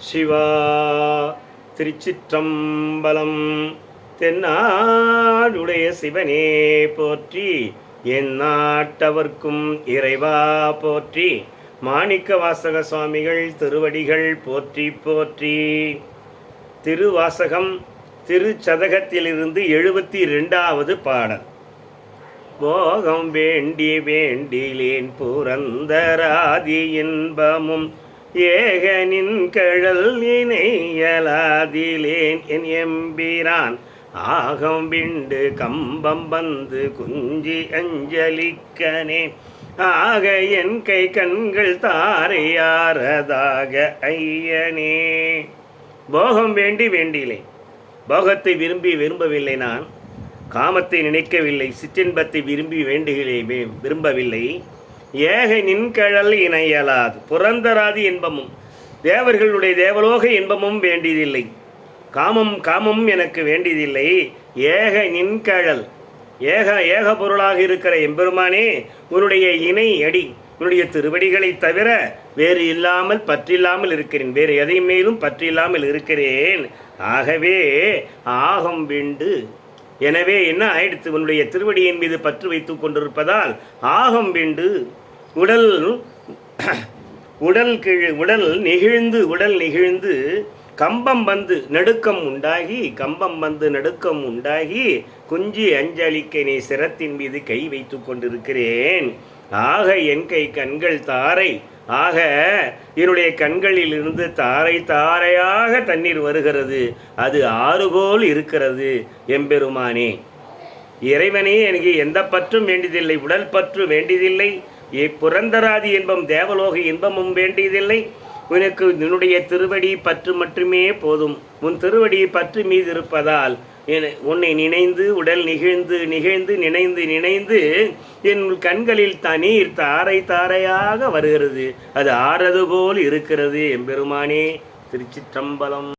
சிவா திருச்சிற்றம்பலம். தென்னாடுடைய சிவனே போற்றி, என் நாட்டவர்க்கும் இறைவா போற்றி. மாணிக்க வாசக சுவாமிகள் திருவடிகள் போற்றி போற்றி. திருவாசகம் திருச்சதகத்திலிருந்து 72வது பாடல். போகம் வேண்டி வேண்டிலேன் புரந்தராதி இன்பமும் ஏகனின் கழல் இணையலாதிலேன் என் எம்பிரான் ஆகம் விண்டு கம்பம் வந்து குஞ்சி அஞ்சலிக்கனே ஆக என் கை கண்கள் தாரையாரதாக ஐயனே. போகம் வேண்டி வேண்டிலேன், போகத்தை விரும்பவில்லை நான், காமத்தை நினைக்கவில்லை, சிற்றின்பத்தை விரும்பவில்லை. ஏக நின்கழல் இணையலாது புரந்தராதி இன்பமும் தேவர்களுடைய தேவலோக இன்பமும் வேண்டியதில்லை. காமம் எனக்கு வேண்டியதில்லை. ஏக நின்கழல் ஏக பொருளாக இருக்கிற எம்பெருமானே, உன்னுடைய இணை அடி உன்னுடைய திருவடிகளை தவிர வேறு இல்லாமல் பற்றில்லாமல் இருக்கிறேன், வேறு எதையும் மேலும் பற்றில்லாமல் இருக்கிறேன். ஆகவே ஆகம் விண்டு, எனவே என்ன ஆயிடுத்து, உன்னுடைய திருவடியின் மீது பற்று வைத்துக் கொண்டிருப்பதால் ஆகம் விண்டு உடல் நெகிழ்ந்து கம்பம் வந்து நடுக்கம் உண்டாகி குஞ்சி அஞ்சலிக்க நீ சிரத்தின் மீது கை வைத்து கொண்டிருக்கிறேன். ஆக என் கை கண்கள் தாரை, ஆக என்னுடைய கண்களில் இருந்து தாரை தாரையாக தண்ணீர் வருகிறது, அது ஆறு போல் இருக்கிறது. எம்பெருமானே இறைவனே, எனக்கு எந்த பற்றும் வேண்டியதில்லை, உடல் பற்று வேண்டியதில்லை, புரந்தராதி இன்பம் தேவலோக இன்பமும் வேண்டியதில்லை. உனக்கு உன்னுடைய திருவடி பற்று மட்டுமே போதும். உன் திருவடி பற்று மீது இருப்பதால் உன்னை நினைந்து உடல் நினைந்து என் கண்களில் தண்ணீர் தாரை தாரையாக வருகிறது, அது ஆறது போல் இருக்கிறது. எம்பெருமானே திருச்சிற்றம்பலம்.